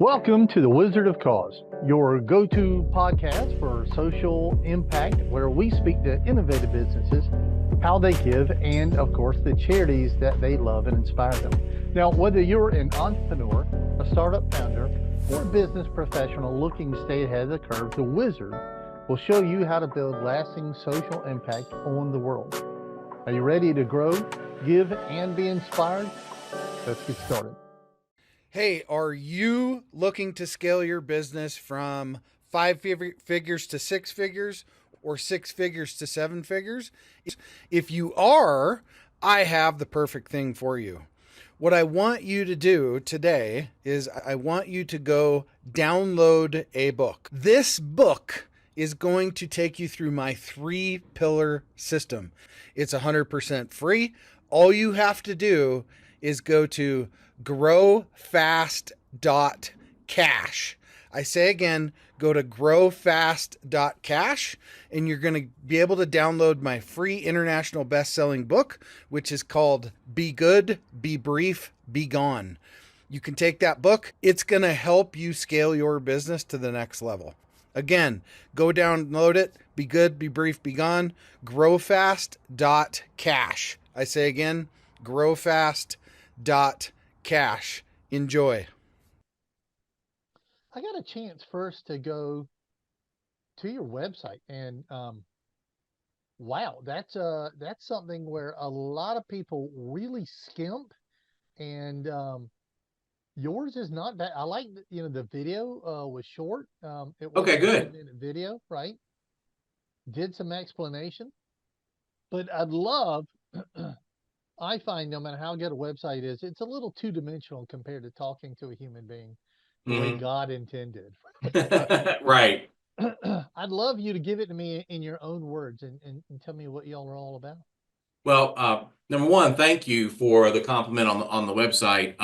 Welcome to the Wizard of Cause, your go-to podcast for social impact, where we speak to innovative businesses, how they give, and of course, the charities that they love and inspire them. Now, whether you're an entrepreneur, a startup founder, or a business professional looking to stay ahead of the curve, the Wizard will show you how to build lasting social impact on the world. Are you ready to grow, give, and be inspired? Let's get started. Hey, are you looking to scale your business from figures to six figures or six figures to seven figures? If you are, I have the perfect thing for you. What I want you to do today is I want you to go download a book. This book is going to take you through my 3-pillar system. It's 100% free. All you have to do is go to growfast.cash. I say again, go to growfast.cash and you're going to be able to download my free international best-selling book, which is called Be Good, Be Brief, Be Gone. You can take that book. It's going to help you scale your business to the next level. Again, go download it. Be good, be brief, be gone. Growfast.cash. I say again, growfast.cash. Enjoy. I got a chance first to go to your website, and wow, that's something where a lot of people really skimp, and yours is not bad. I like the video was short. It was Okay, a good. 1 minute video, right? Did some explanation, but I'd love. I find no matter how good a website is, it's a little two-dimensional compared to talking to a human being the way God intended. Right. I'd love you to give it to me in your own words and tell me what y'all are all about. Well, number one, thank you for the compliment on the website.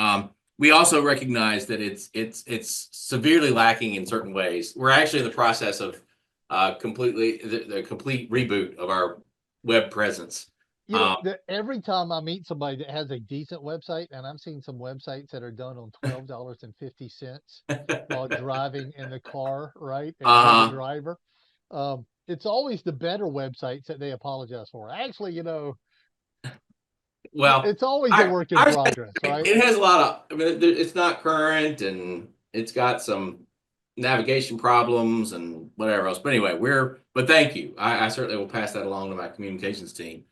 We also recognize that it's severely lacking in certain ways. We're actually in the process of completely the complete reboot of our web presence. Every time I meet somebody that has a decent website, and I've seen some websites that are done on $12.50 while driving in the car, right? And you're the driver. It's always the better websites that they apologize for. Actually, Well, it's always a work in progress, right? It has a lot of, I mean, it's not current and it's got some navigation problems and whatever else. But anyway, but thank you. I certainly will pass that along to my communications team.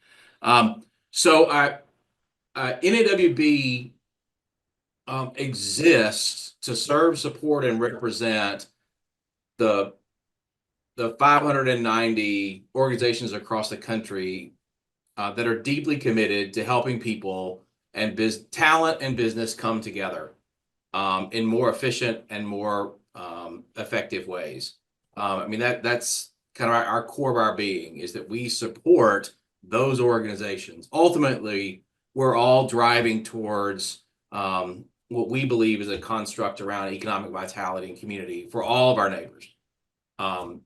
So NAWB exists to serve, support, and represent the 590 organizations across the country that are deeply committed to helping people and talent and business come together in more efficient and more effective ways. I mean, that's kind of our core of our being, is that we support those organizations. Ultimately, we're all driving towards what we believe is a construct around economic vitality and community for all of our neighbors. And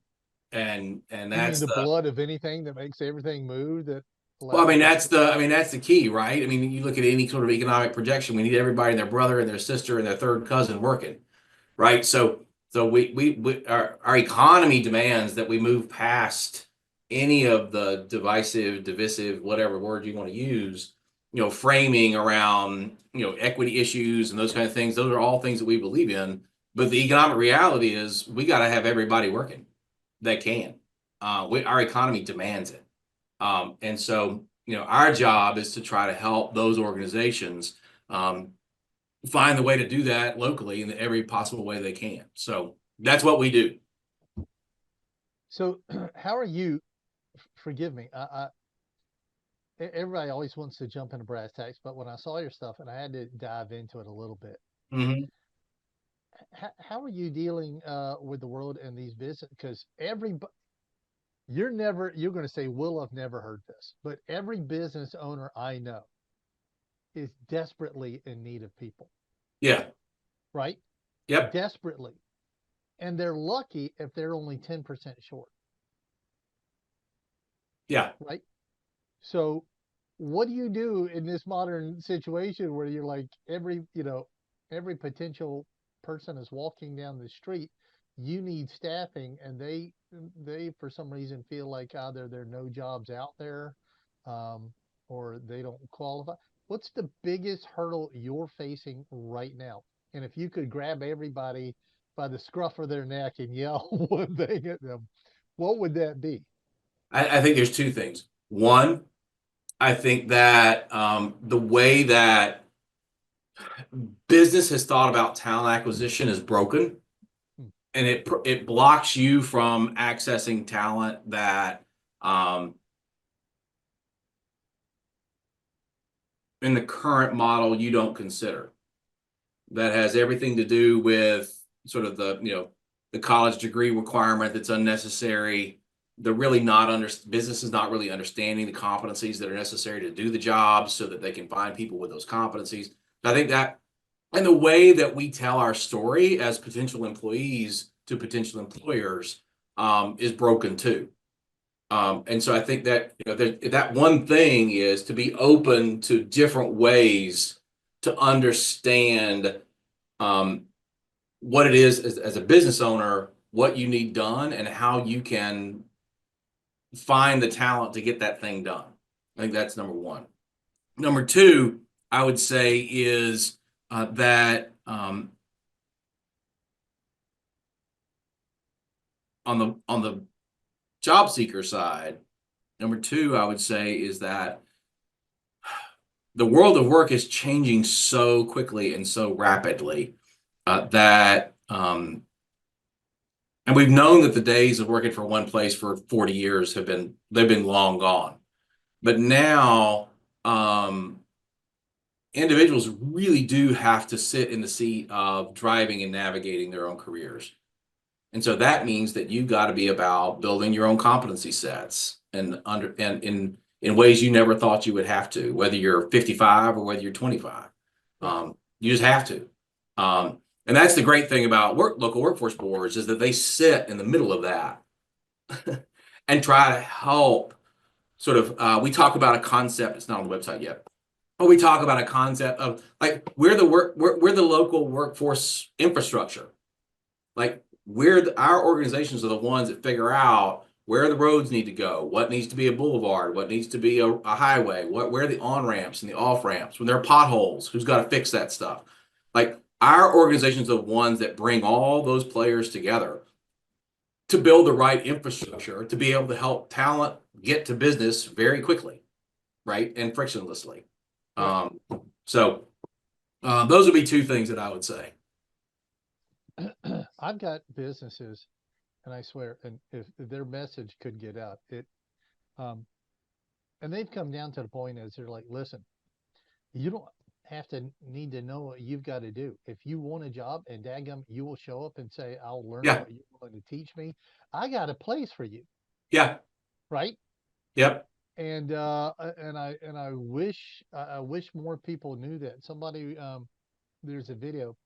that's the blood of anything that makes everything move. Well, I mean, that's the key, right? I mean, you look at any sort of economic projection, we need everybody and their brother and their sister and their third cousin working, right? So our economy demands that we move past any of the divisive, whatever word you want to use, framing around, equity issues and those kind of things. Those are all things that we believe in. But the economic reality is we got to have everybody working that can. Our economy demands it. And so, our job is to try to help those organizations find the way to do that locally in every possible way they can. So that's what we do. So how are you, forgive me, everybody always wants to jump into brass tacks, but when I saw your stuff, and I had to dive into it a little bit, how are you dealing with the world and these business? Because you're going to say, Will, I've never heard this, but every business owner I know is desperately in need of people. Yeah. Right? Yep. Desperately. And they're lucky if they're only 10% short. Yeah. Right? So what do you do in this modern situation where you're like every potential person is walking down the street, you need staffing, and they for some reason feel like either there are no jobs out there, um, or they don't qualify. What's the biggest hurdle you're facing right now? And if you could grab everybody by the scruff of their neck and yell one thing at them, what would that be? I think there's two things. One, I think that the way that business has thought about talent acquisition is broken, Hmm. and it blocks you from accessing talent that in the current model you don't consider. That has everything to do with sort of the college degree requirement that's unnecessary. They're really not business is not really understanding the competencies that are necessary to do the job so that they can find people with those competencies. I think that, and the way that we tell our story as potential employees to potential employers is broken too. And so I think that that one thing is to be open to different ways to understand um, what it is as a business owner, what you need done, and how you can find the talent to get that thing done. I think that's number one. Number two, I would say is that on the job seeker side, number two, I would say is that the world of work is changing so quickly and so rapidly that and we've known that the days of working for one place for 40 years they've been long gone. But now individuals really do have to sit in the seat of driving and navigating their own careers. And so that means that you've got to be about building your own competency sets and in ways you never thought you would have to, whether you're 55 or whether you're 25. You just have to. And that's the great thing about local workforce boards is that they sit in the middle of that and try to help sort of, we talk about a concept, it's not on the website yet, but we talk about a concept of like, we're the local workforce infrastructure. Like our organizations are the ones that figure out where the roads need to go, what needs to be a boulevard, what needs to be a highway, where are the on-ramps and the off-ramps, when there are potholes, who's got to fix that stuff. Like our organizations are the ones that bring all those players together to build the right infrastructure to be able to help talent get to business very quickly, right? And frictionlessly. Right. So those would be two things that I would say. I've got businesses, and I swear, and if their message could get out, um, and they've come down to the point as they're like, listen, you don't have to need to know what you've got to do. If you want a job and daggum, you will show up and say, I'll learn Yeah. what you're going to teach me. I got a place for you. Yeah. Right. Yep. And I wish more people knew that. There's a video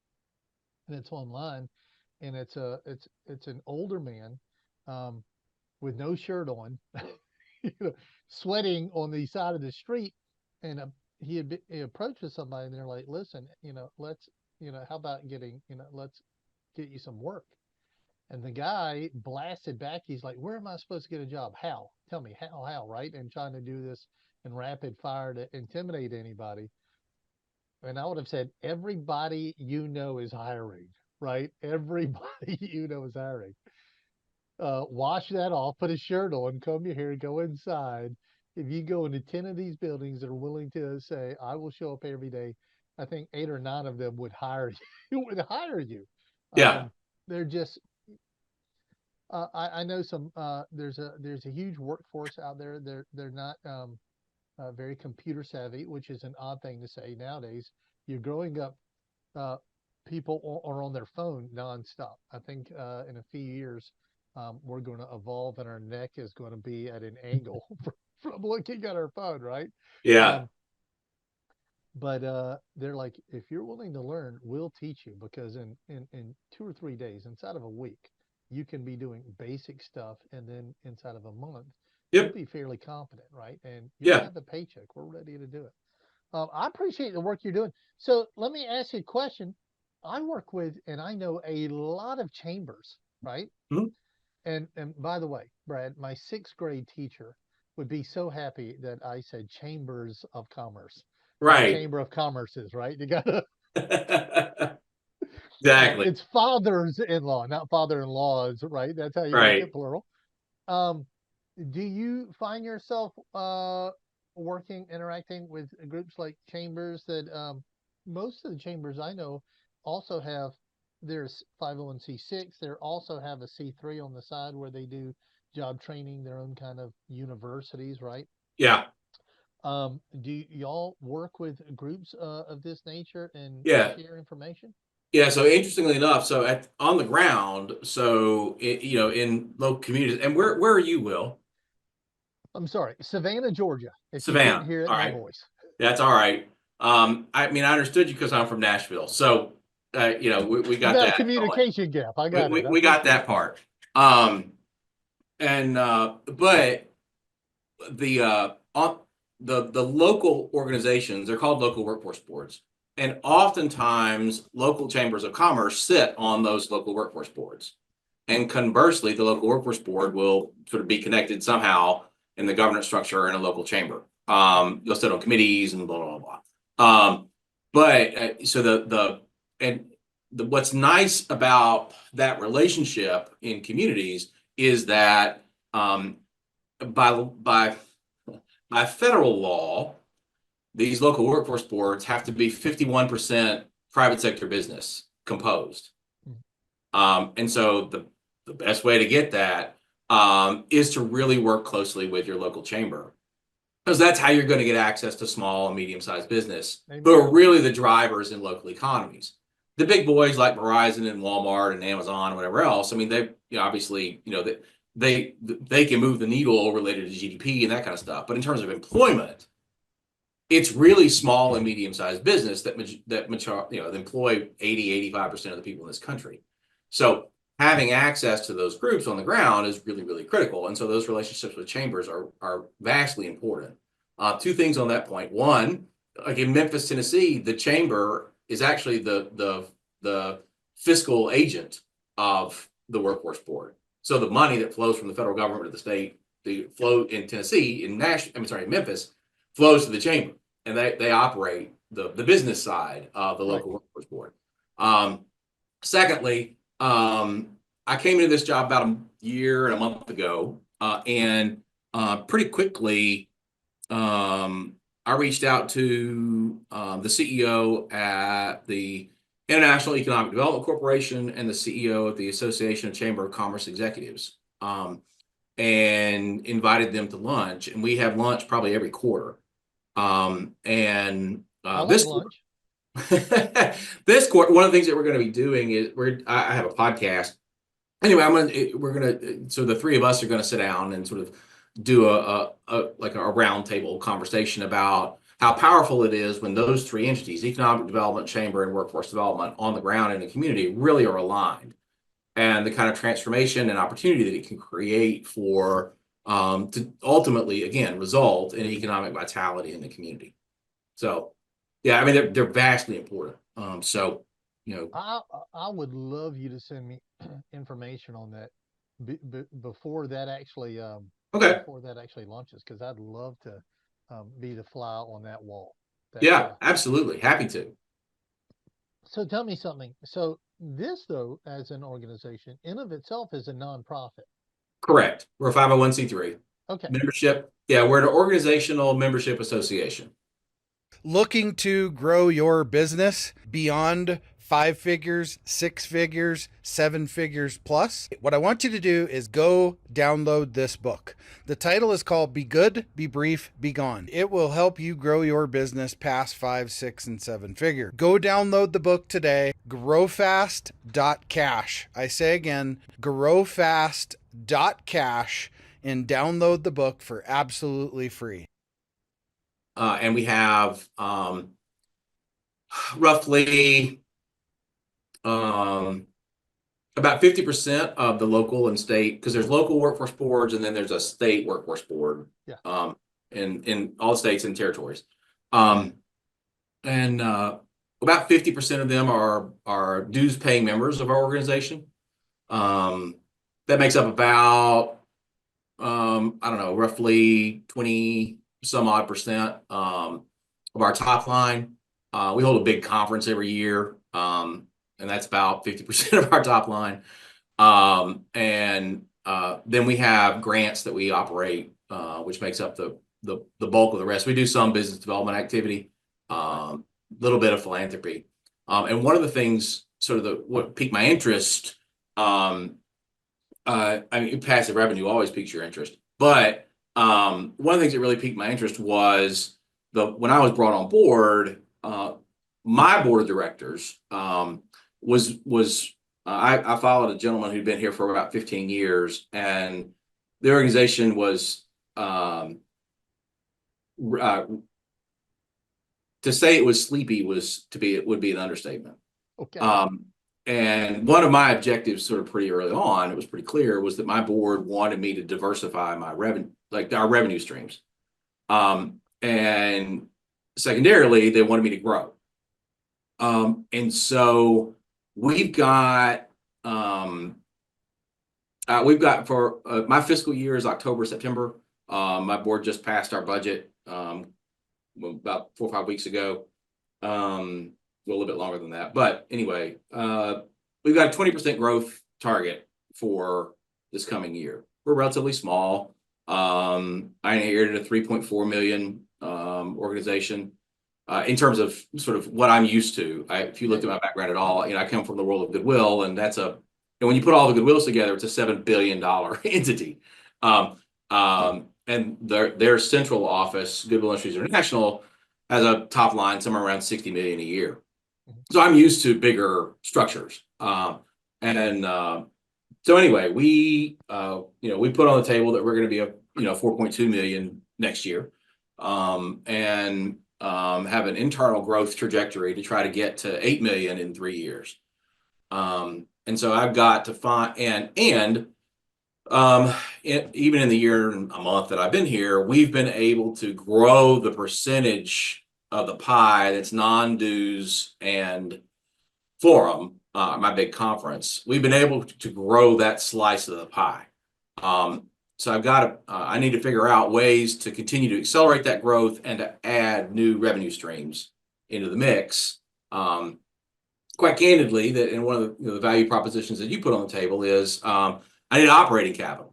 and it's online, and it's an older man, um, with no shirt on, you know, sweating on the side of the street, and he approaches somebody, and they're like, "Listen, let's, how about let's get you some work." And the guy blasted back. He's like, "Where am I supposed to get a job? How? Tell me how, right?" And trying to do this in rapid fire to intimidate anybody. And I would have said, everybody is hiring, right? Everybody is hiring. Wash that off, put a shirt on, comb your hair, go inside. If you go into 10 of these buildings that are willing to say, I will show up every day, I think 8 or 9 of them would hire you, would hire you. Yeah. They're just, I know there's a huge workforce out there. They're not very computer savvy, which is an odd thing to say nowadays. You're growing up, uh, people are on their phone nonstop. I think in a few years, we're going to evolve, and our neck is going to be at an angle from looking at our phone, right? Yeah. Um, but they're like, if you're willing to learn, we'll teach you, because in 2 or 3 days, inside of a week, you can be doing basic stuff, and then inside of a month, you'll Yep. be fairly competent, right? And you'll Yeah. have a paycheck. We're ready to do it. I appreciate the work you're doing. So let me ask you a question. I work with, and I know a lot of chambers, right? Mhm. And by the way, Brad, my sixth grade teacher would be so happy that I said chambers of commerce, not Right. chamber of commerces, right? You gotta, Exactly. it's fathers-in-law, not father-in-laws, right? That's how you make it Right. plural. Um, do you find yourself working, interacting with groups like chambers that most of the chambers I know also have there's 501c6. They also have a C3 on the side where they do job training, their own kind of universities, right? Yeah. Do y'all work with groups of this nature and Yeah. share information? Yeah. So interestingly enough, so on the ground, so in local communities, and where are you, Will? I'm sorry, Savannah, Georgia, if you couldn't Savannah. hear it in All my right. voice. That's all right. I mean, I understood you because I'm from Nashville. So, we got Not a that going. communication gap. I We, got we, it. I we got appreciate that it. part. But on the local organizations, they're called local workforce boards. And oftentimes local chambers of commerce sit on those local workforce boards. And conversely, the local workforce board will sort of be connected somehow in the governance structure in a local chamber. You'll sit on committees and blah blah blah. But so and what's nice about that relationship in communities is that by by by federal law, these local workforce boards have to be 51% private sector business composed. Mhm. And so the best way to get that is to really work closely with your local chamber because that's how you're going to get access to small and medium-sized business who Amen. are really the drivers in local economies. The big boys like Verizon and Walmart and Amazon and whatever else, I mean, they obviously, they can move the needle related to GDP and that kind of stuff. But in terms of employment, it's really small and medium-sized business that employ 80-85% of the people in this country. So having access to those groups on the ground is really, really critical. And so those relationships with chambers are vastly important. Two things on that point. One, like in Memphis, Tennessee, the chamber is actually the fiscal agent of the workforce board. So the money that flows from the federal government to the state, the flow in Tennessee, Memphis, flows to the chamber, and they operate the business side of the Right. local workforce board. Secondly, I came into this job about a year and a month ago, and pretty quickly, I reached out to the CEO at the International Economic Development Corporation and the CEO of the Association of Chamber of Commerce Executives, and invited them to lunch. And we have lunch probably every quarter. And I like this quarter, lunch. this quarter, one of the things that we're going to be doing is I have a podcast. Anyway, so the three of us are going to sit down and sort of do like a round table conversation about how powerful it is when those three entities, economic development, chamber, and workforce development on the ground in the community really are aligned, and the kind of transformation and opportunity that it can create for to ultimately, again, result in economic vitality in the community. So, yeah, I mean, they're vastly important. I I would love you to send me information on that Okay, before that actually launches because I'd love to be the fly on that wall. That's yeah, absolutely, happy to. so tell me something. So this though, as an organization, in of itself is a nonprofit. Correct. We're a 501(c)(3) Okay. membership. Yeah, we're an organizational membership association. Looking to grow your business beyond 5 figures, 6 figures, 7 figures plus, what I want you to do is go download this book. The title is called Be Good, Be Brief, Be Gone. It will help you grow your business past 5, 6, and 7 figure. Go download the book today, growfast.cash. I say again, growfast.cash, and download the book for absolutely free. And we have roughly about 50% of the local and state, because there's local workforce boards and then there's a state workforce board Yeah. in all states and territories. And about 50% of them are dues paying members of our organization. That makes up about I don't know, roughly 20 some odd percent of our top line. We hold a big conference every year, and that's about 50% of our top line. And then we have grants that we operate, which makes up the bulk of the rest. We do some business development activity, little bit of philanthropy. And one of the things, sort of what piqued my interest, I mean, passive revenue always piques your interest, but one of the things that really piqued my interest was when I was brought on board, my board of directors was I followed a gentleman who'd been here for about 15 years, and the organization was to say it was sleepy would be an understatement. Okay. And one of my objectives, sort of pretty early on, it was pretty clear, was that my board wanted me to diversify my revenue, like our revenue streams. And secondarily, they wanted me to grow. And so we've got for my fiscal year is October, September. My board just passed our budget about 4 or 5 weeks ago. A little bit longer than that, but anyway, we've got a 20% growth target for this coming year. We're relatively small. I inherited a 3.4 million organization. In terms of sort of what I'm used to, if you looked at my background at all, I come from the world of Goodwill, and and when you put all the Goodwills together, it's a $7 billion entity. And their central office, Goodwill Industries International, has a top line somewhere around 60 million a year. So I'm used to bigger structures. So anyway, we put on the table that we're going to be 4.2 million next year, and have an internal growth trajectory to try to get to 8 million in 3 years. And so I've got to find, even in the year and a month that I've been here, we've been able to grow the percentage of the pie that's non-dues and forum, my big conference. We've been able to grow that slice of the pie. So I need to figure out ways to continue to accelerate that growth and to add new revenue streams into the mix. Quite candidly, that in one of the value propositions that you put on the table is I need operating capital.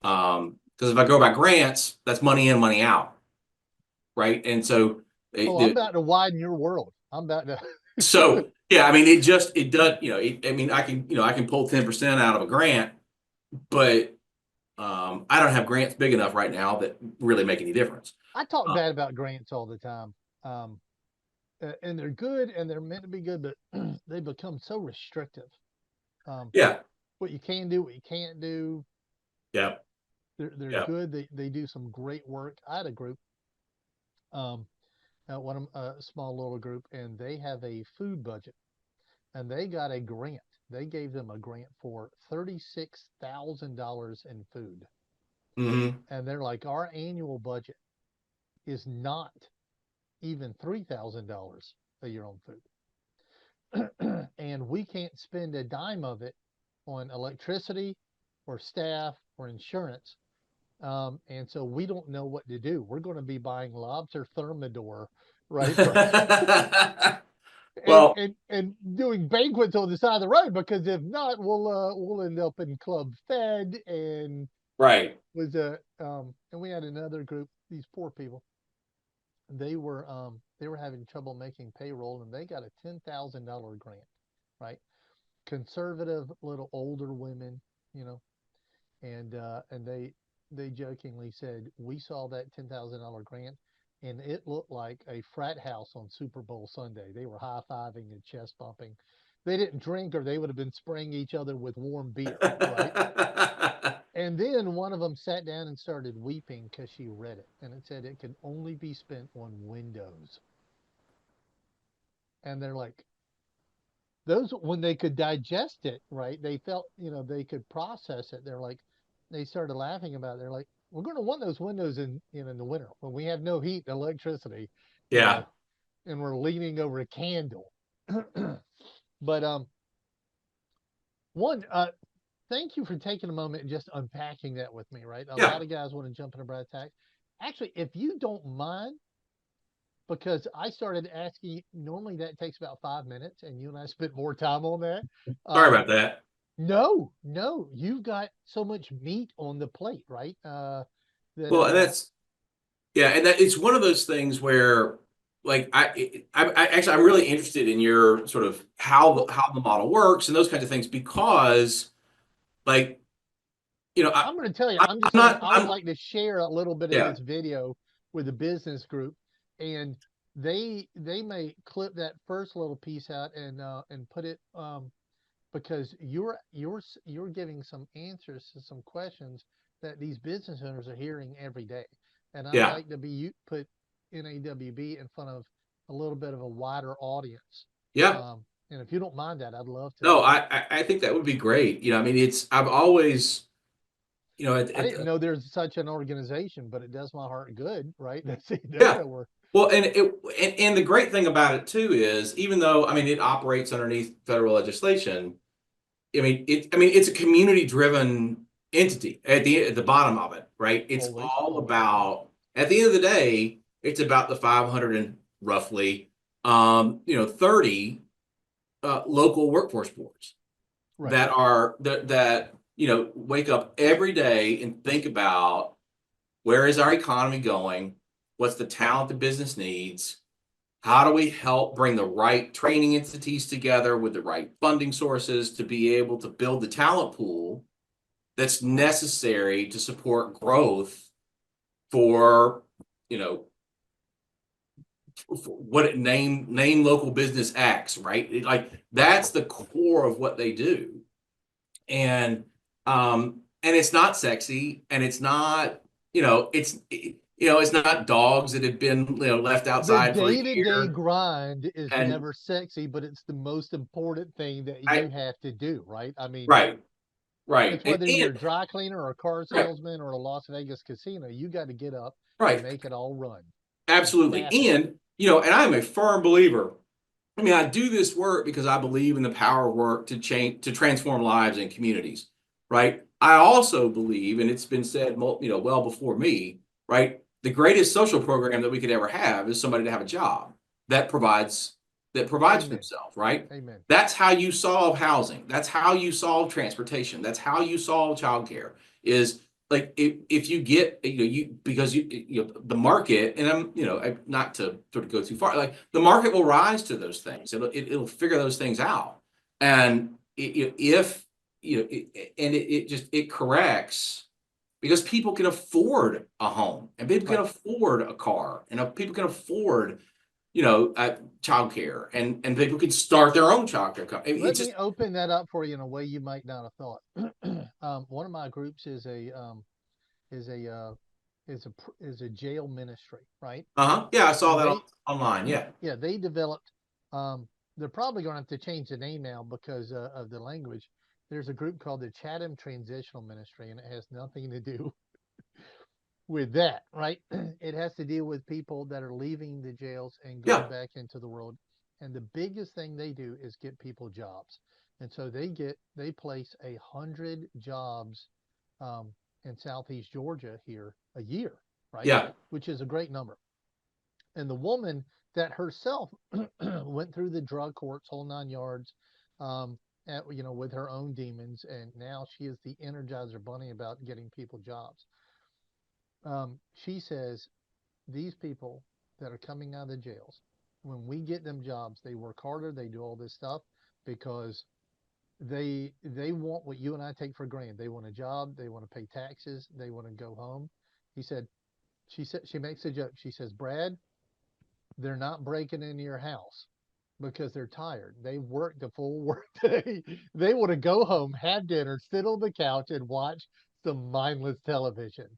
Because if I go by grants, that's money in, money out, right? And so I'm about to widen your world. I'm about to. So yeah, I mean, it does. I mean, I can pull 10% out of a grant, but I don't have grants big enough right now that really make any difference. I talk bad about grants all the time, and they're good and they're meant to be good, but they become so restrictive. Yeah. What you can do, what you can't do. Yeah. They're good. They do some great work. I had a group, a small little group, and they have a food budget, and they got a grant. They gave them a grant for $36,000 in food. Mm-hmm. And they're like, our annual budget is not even $3,000 a year on food. And we can't spend a dime of it on electricity or staff or insurance. And so we don't know what to do. We're going to be buying lobster thermidor, right? Well, and doing banquets on the side of the road, because if not, we'll end up in Club Fed. And right. And we had another group, these poor people. They were having trouble making payroll, and they got a $10,000 grant, right? Conservative, little older women, and they jokingly said, we saw that $10,000 grant, and it looked like a frat house on Super Bowl Sunday. They were high-fiving and chest bumping. They didn't drink, or they would have been spraying each other with warm beer, right? And then one of them sat down and started weeping because she read it, and it said it can only be spent on windows. And they're like, those, when they could digest it, right? They felt, they could process it. They started laughing about it. They're like, we're going to want those windows in the winter when we have no heat and electricity, Yeah. And we're leaning over a candle. But one, thank you for taking a moment and just unpacking that with me. Right, a Yeah. lot of guys want to jump into brass tacks. Actually, if you don't mind, because I started asking, normally that takes about 5 minutes, and you and I spent more time on that. Sorry Um, about that. no, no, you've got so much meat on the plate, right? That Well, and that's yeah, and that it's one of those things where, like, I actually I'm really interested in your sort of how the model works and those kinds of things because, like, you know, I'm going to tell you, I'm I'm just going to, not I would I'm like to share a little bit of yeah this video with a business group, and they may clip that first little piece out and put it, because you're giving some answers to some questions that these business owners are hearing every day, and I'd yeah like to be put NAWB in front of a little bit of a wider audience. yeah. And if you don't mind that, I'd love to. No, I think that would be great. You know, I mean, it's I've always you know I didn't know there's such an organization, but it does my heart good, right? That's yeah. that we're Well, and the great thing about it too is even though I mean it operates underneath federal legislation, I mean it's a community driven entity at the bottom of it, right? It's fully, all fully, about at the end of the day, it's about the 500 and roughly 30 local workforce boards right. that are that wake up every day and think about where is our economy going? What's the talent the business needs? How do we help bring the right training entities together with the right funding sources to be able to build the talent pool that's necessary to support growth for, you know, for what it name local business acts, right? Like that's the core of what they do. And it's not sexy and it's not, it's not dogs that have been, left The outside for a day-to-day year. grind is And never sexy, but it's the most important thing that you I have to do, right? I mean, right. Right. it's whether you're And a dry cleaner or a car right, salesman or a Las Vegas casino, you got to get up and right. make it all run and Absolutely. staff it. And, and I'm a firm believer. I mean, I do this work because I believe in the power of work to change, to transform lives and communities, right? I also believe, and it's been said, well before me, right? The greatest social program that we could ever have is somebody to have a job that provides for Amen. themselves, right? Amen. That's how you solve housing. That's how you solve transportation. That's how you solve childcare. Is like if you get because the market and not to sort of go too far, like the market will rise to those things. It'll figure those things out, and if it just it corrects because people can afford a home and people can Right. afford a car and people can afford childcare and people can start their own childcare company. Let It's me just open that up for you in a way you might not have thought. One of my groups is a is a jail ministry, right? yeah, I saw And that they online. Yeah, yeah, they developed. They're probably going to have to change the name now because of the language. There's a group called the Chatham Transitional Ministry, and it has nothing to do with that, right? It has to deal with people that are leaving the jails and going yeah, back into the world. And the biggest thing they do is get people jobs. And so they place 100 jobs um, in Southeast Georgia here a year, right? yeah, Which is a great number. And the woman that herself went through the drug courts, whole 9 yards, with her own demons, and now she is the Energizer Bunny about getting people jobs. She says these people that are coming out of the jails, when we get them jobs, they work harder, they do all this stuff because they want what you and I take for granted. They want a job, they want to pay taxes, they want to go home. He said, she makes a joke. She says, Brad, they're not breaking into your house because they're tired. They worked a full work day. They want to go home, have dinner, sit on the couch, and watch some mindless television.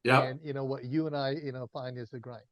yeah. And what you and I, find is the grind.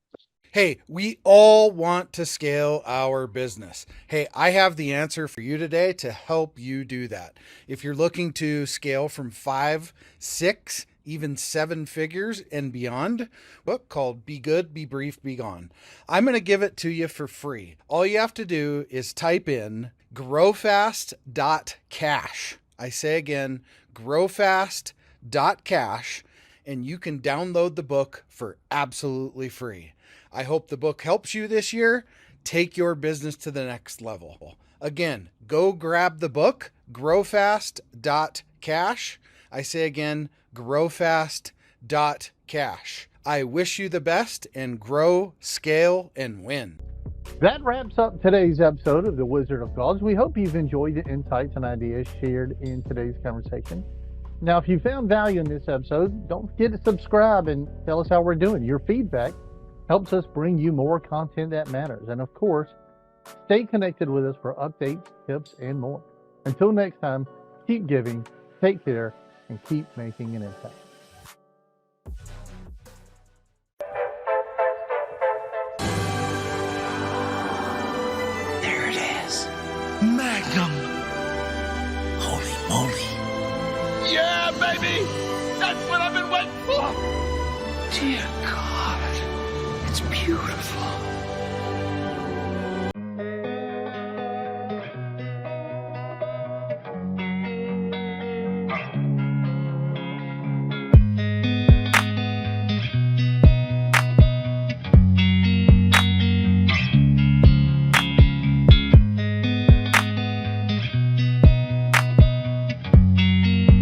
Hey, we all want to scale our business. Hey, I have the answer for you today to help you do that. If you're looking to scale from 5, 6, even 7 figures and beyond, book called Be Good, Be Brief, Be Gone. I'm going to give it to you for free. All you have to do is type in growfast.cash. I say again, growfast.cash, and you can download the book for absolutely free. I hope the book helps you this year. Take your business to the next level. Again, go grab the book, growfast.cash. I say again, growfast.cash. I wish you the best and grow, scale, and win. That wraps up today's episode of The Wizard of Cause. We hope you've enjoyed the insights and ideas shared in today's conversation. Now, if you found value in this episode, don't forget to subscribe and tell us how we're doing. Your feedback helps us bring you more content that matters. And of course, stay connected with us for updates, tips, and more. Until next time, keep giving, take care, and keep making an impact. There it is. Magnum. Holy moly. Yeah, baby! That's what I've been waiting for! Dear God. It's beautiful.